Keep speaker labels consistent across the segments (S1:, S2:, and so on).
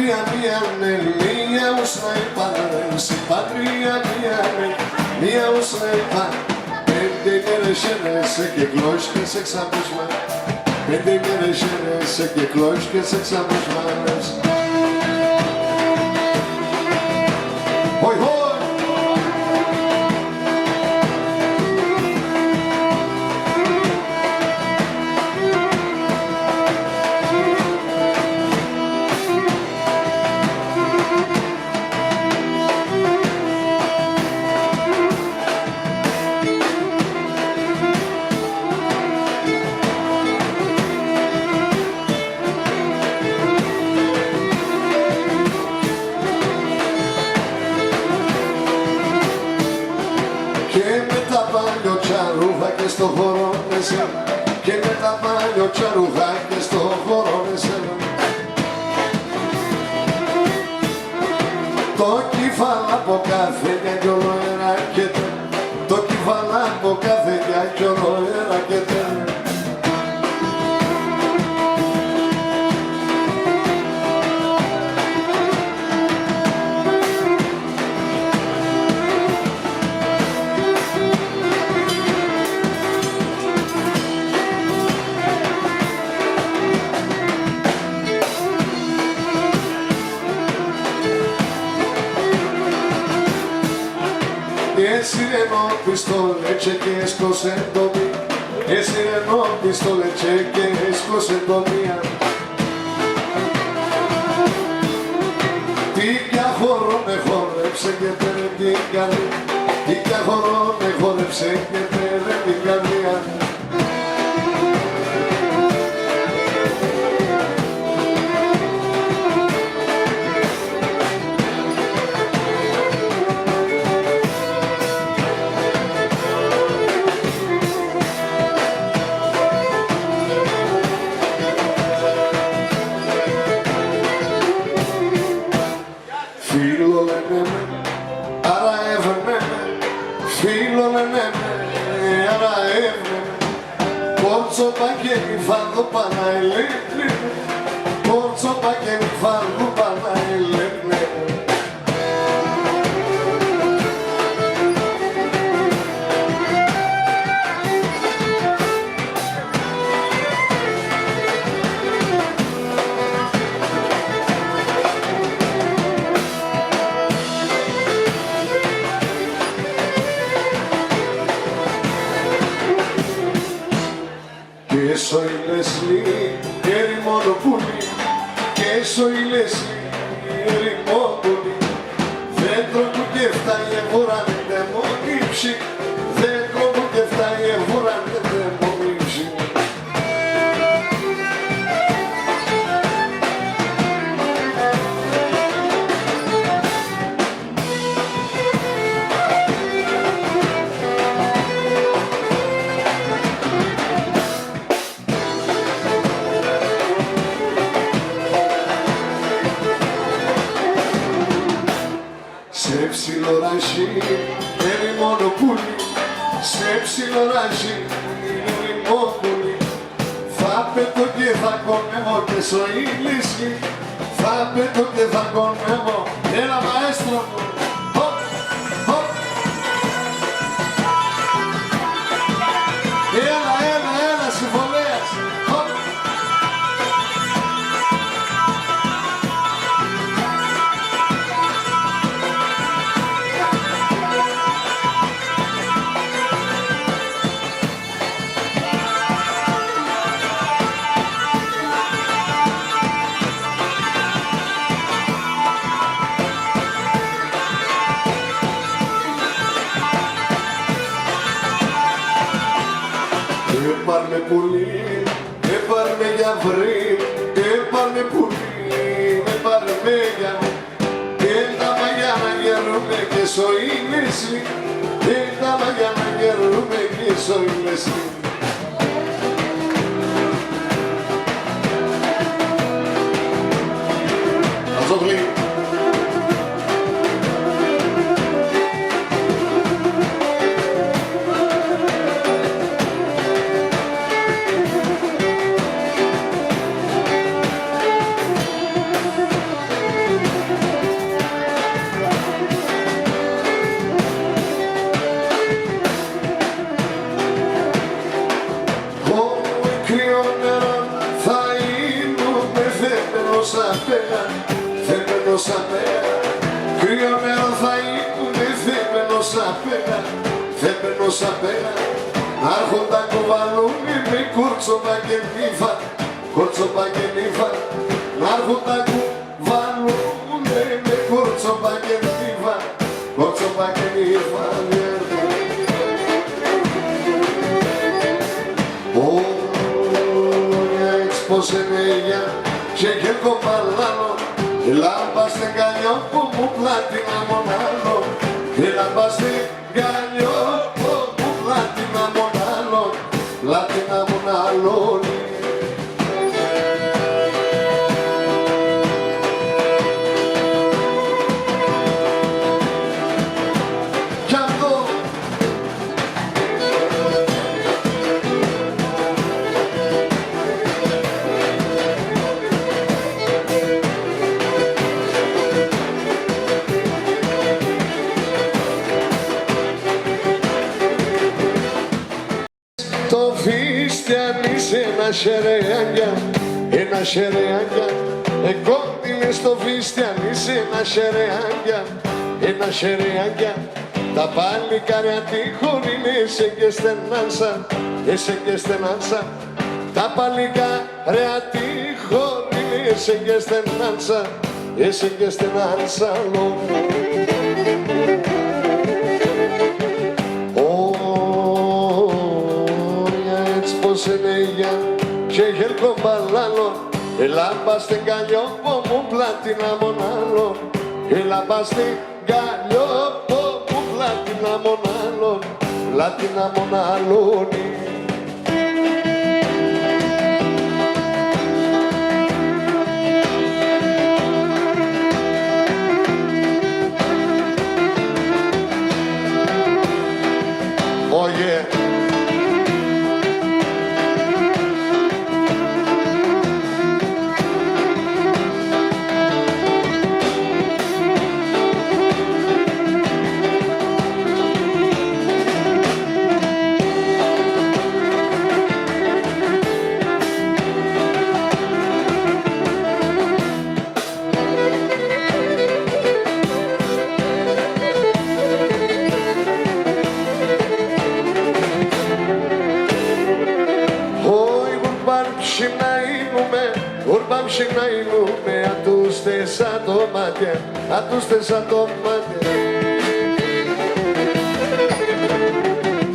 S1: patria mía, mía usnaipa, si patria mía usnaipa. Πέντε μέρες γένεσαι και κλώσκεσαι ξαπούσμα. Πέντε μέρες γένεσαι και κλώσκεσαι ξαπούσμα. Hoi hoi! Και στο χώρο εσένα, και με τα παλιωτσα ρούχα και στο χώρο εσένα. Το κύφαλα από κάθε μια κι όλο ένα και τένα. Το κύφαλα από κάθε μια κι όλο ένα και τένα. Sireno, pistoleche que escosendo mía. Sireno, pistoleche que escosendo mía. Τι για χώρο με χόρεψε και πέρε την καρδιά. Τι για χώρο με χόρεψε και πέρε την καρδιά. Porco pa' que mi fardo para el leble. Porco pa' que mi fardo para el leble. Και soy Leslie, ερημόνο πουλί. Και soy Leslie, ερημόνο πουλί. Δέντρο μου και φτάει ευωράνεται μονίψη. Δέντρο μου και φτάει ευωράνεται μονίψη. Σε ψιλοράζει, ερημόνο πουλί. Σε ψιλοράζει, ερημόνο πουλί. Θα πέτω και θα κονεύω και soy Leslie. Θα πέτω και θα κονεύω. Έλα μαέστρο μου. Hop, hop. Έλα, έλα, έλα, συμφωνίας. Hop. Έπαρμε πουλί, έπαρμε για βρύ, έπαρμε πουλί, έπαρμε για βρύ. Τα μαγιά να γερούμε και soy Leslie. Τα μαγιά να γερούμε και soy Leslie. Αζόγλη. θέμενο σαν πέρα, κρύο νερό θα ήμουνε θέμενο σαν πέρα, θέμενο σαν πέρα. Άρχοντα κουβαλούνε με κόρτσοπα και νύφα, κόρτσοπα και νύφα. Άρχοντα κουβαλούνε με κόρτσοπα και νύφα, κόρτσοπα και νύφα. Πως ενέγια και γέρκο παλάνο, λάμπα στην καλιό που μου πλάτινα μονάλο, λάμπα στην καλιό που μου πλάτινα μονάλο, πλάτινα μονάλο. Το φίστιαν είσαι ένα σερεάνια, ένα σερεάνια. Εκόντινε στο φίστιαν είσαι ένα σερεάνια, ένα σερεάνια. Τα παλικάρια τυχόν είσαι και στενάνσα, είσαι και στενάνσα. Τα παλικάρια τυχόν είσαι και στενάνσα, είσαι και στενάνσα. Πως ενέγια και γέρκο μπαλάλο, λάμπα στην καλιό που μου πλάτινα μονάλο, λάμπα στην καλιό που μου πλάτινα μονάλο, πλάτινα μονάλο. Oh yeah. Ουρμπαμ σιναίλουμε, ατούστε σαν το μάτια, ατούστε σαν το μάτια.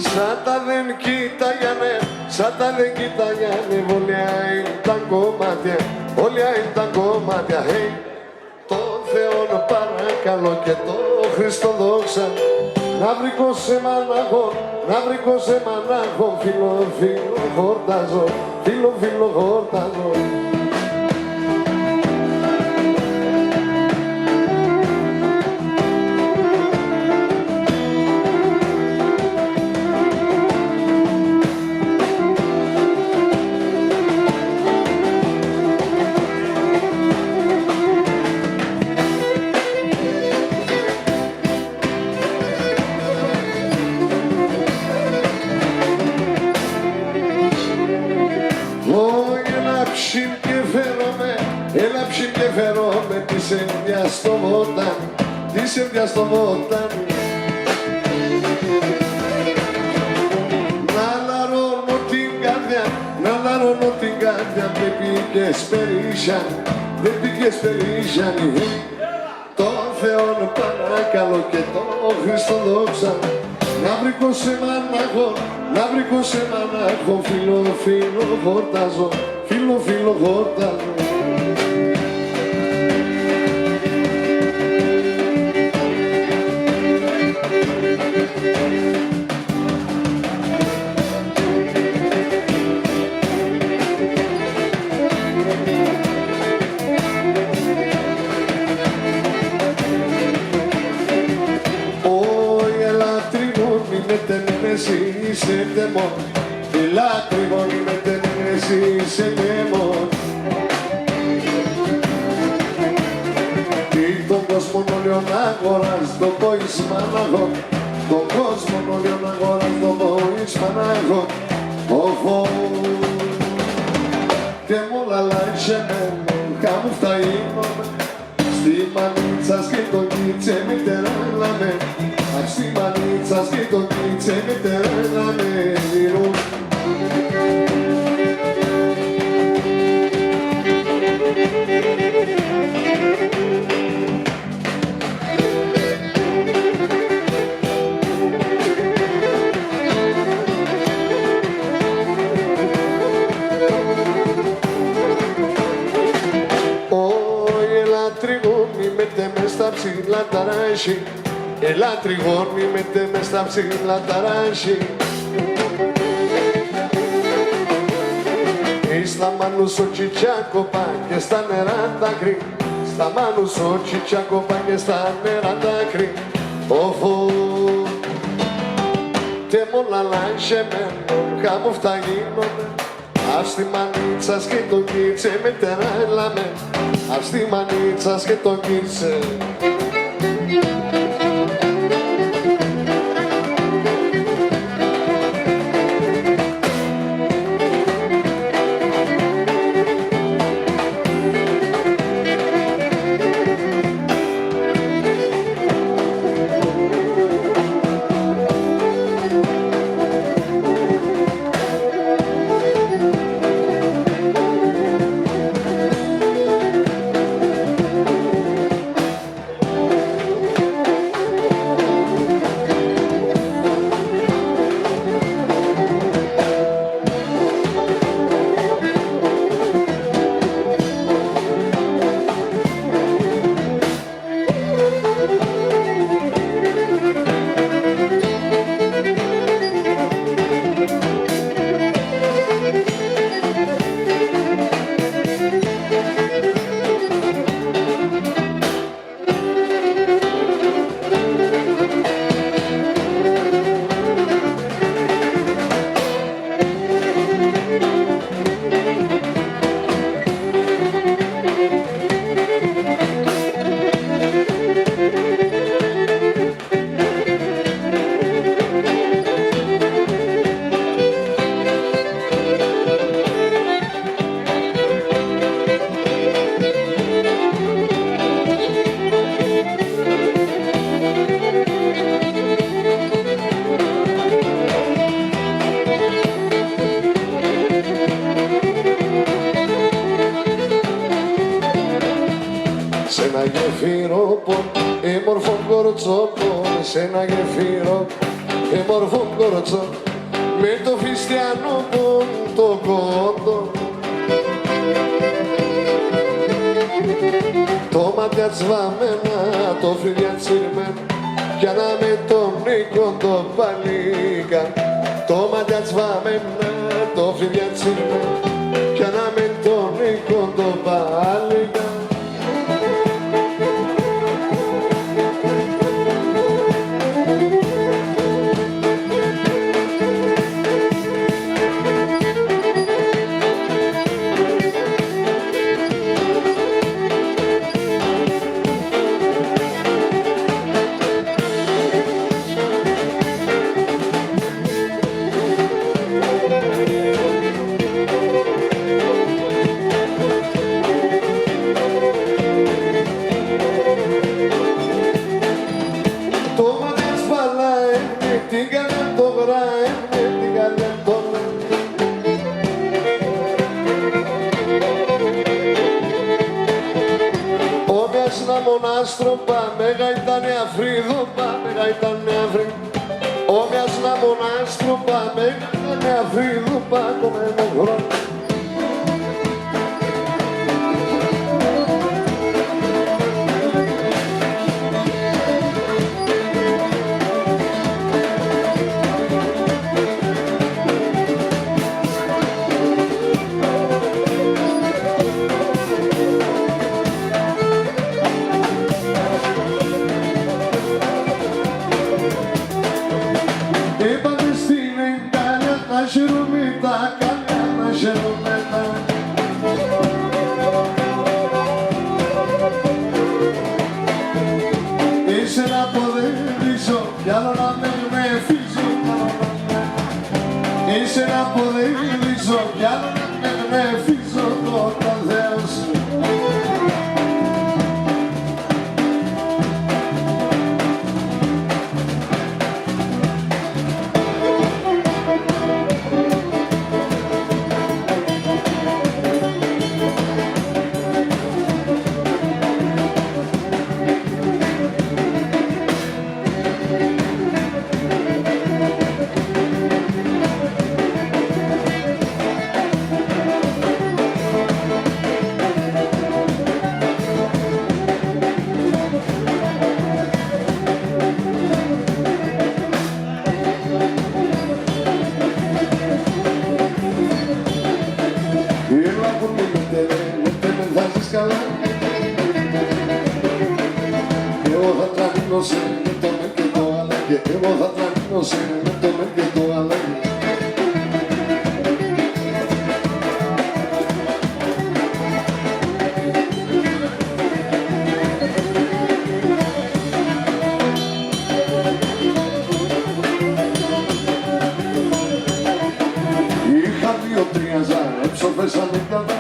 S1: Σαν τα δεν κοίταγιανε, σαν τα δεν κοίταγιανε, όλια είναι τα κομμάτια, όλια είναι τα κομμάτια. Hey, το Θεό παρακαλώ και το Χριστό δόξα, να βρήκω σε μανάχο, να βρήκω σε μανάχο, φίλο, φίλο, χορτάζω, φίλο, φίλο, χορτάζω. Έλαψη και φερόμαι της ενδιάς στο βότανι, της ενδιάς στο βότανι. Να λαρώνω την καρδιά, να λαρώνω την καρδιά, δεν πήγες περίσσιαν, δεν πήγες περίσσιαν. Το Θεό παρακαλώ και το Χριστό δόξα, να βρήκω σε μανάχο, να βρήκω σε μανάχο, φίλο, φίλο, χορτάζω, φίλο, φίλο, χορτάζω. Εσύ είσαι δαίμον, η λάτριμον με τέμεν, εσύ είσαι δαίμον. Τι τον κόσμο όλιον αγοράς, το πόης μανάγων, τον κόσμο όλιον αγοράς, το πόης μανάγων. Οχο, και μου λαλάει σε μένα, κάμου φταΐνομαι, Στη μανίτσα σκέτο κίτσε μητέρα λαμε. Στη μανίτσα σκέτο κίτσε μητέρα λαμε. Στα ψηλά ταράσι, ελά τριγώνει μετέ μες στα ψηλά ταράσι. Στα μάνου σου τσιτσάκοπα και στα νερά τα κρύ. Στα μάνου σου τσιτσάκοπα και στα νερά τα κρύ. Οφο, τε μόνα λάγεμένο, κάμου φτα γίνομαι. Ας τη μανίτσα και το κίτσε με τεράλαμε. Ας τη μανίτσα και το κίτσε. Σ' ένα γεφύροπον, μορφόν κοροτσόπον, σ' ένα γεφύρο, μορφόν κοροτσόπον, με το φιστιανό πον το κόντο. Το μάτια τσβαμμένα, το φρύδια τσιρμένα, για να με τον νίκο το παλίκα. Το μάτια τσβαμμένα, το φρύδια τσιρμένα, για να με τον νίκο το παλίκα. Μονάστροπα, μέγα ήτανε αφρίδωπα, μέγα ήτανε αφρίδωπα. Όμοιας να μονάστροπα, μέγα ήτανε αφρίδωπα, κομμένο χρόνο. Είσαι να αποδείξω, κι άλλο να με φύσω. Είσαι να αποδείξω, κι άλλο να με φύσω. Όταν Θεός εγώ θα τραβήνω σε το μεν και το αλλά και εγώ θα τραβήνω σε το μεν και το αλλά. Είχα 2-3 ζάρεψω πέσανε κατά.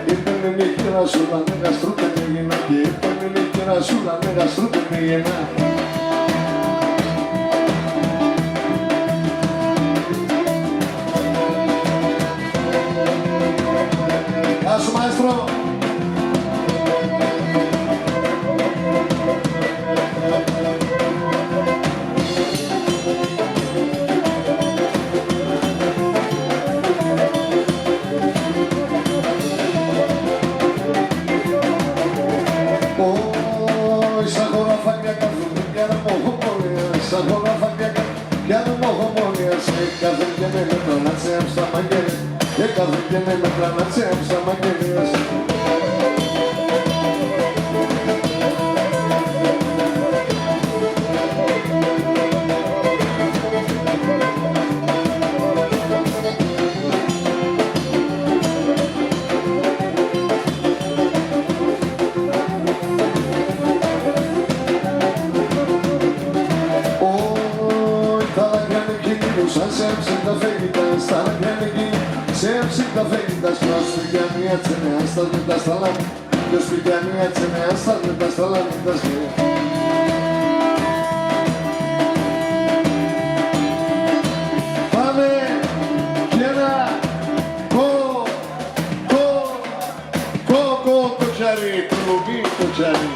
S1: Ήρθανε νύχτερα σου να με γαστρούτε με γεννά και ήρθανε νύχτερα σου να με γαστρούτε με γεννά. Γεια σου μαέστρο! Σαν χωράφακια καθούν για να μοχομόνια, σαν χωράφακια για να μοχομόνια. Σε κάθε και με μέτρα να τσέαμ στα μαγγέλια, και κάθε και με μέτρα να τσέαμ στα μαγγέλια. Σαν σε έψεκτα φέγγιτα, στα λαγκράνε εκεί, σε έψεκτα φέγγιτα, ποιος πήγε μία τσενέα στα λεπτά στα λάμια, ποιος πήγε μία τσενέα στα λεπτά στα λάμια. Πάμε και ένα κοτσάρι, προβεί κοτσάρι.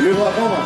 S1: Λίγο ακόμα.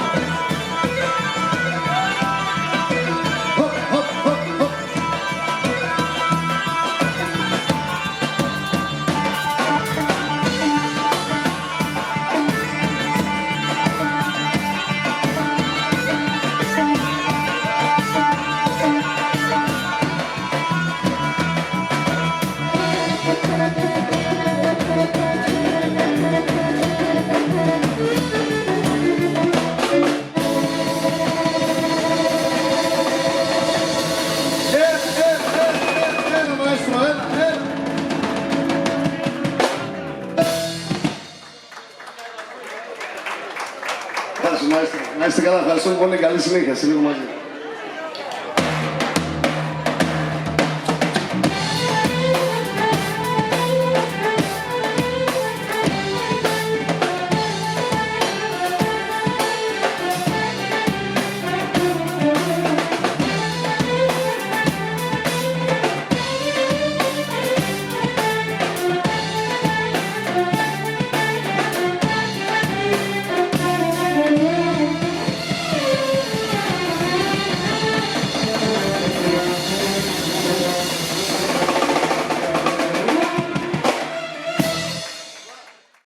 S1: Να είστε καλά, ευχαριστώ πολύ, καλή συνέχεια, σε λίγο μαζί.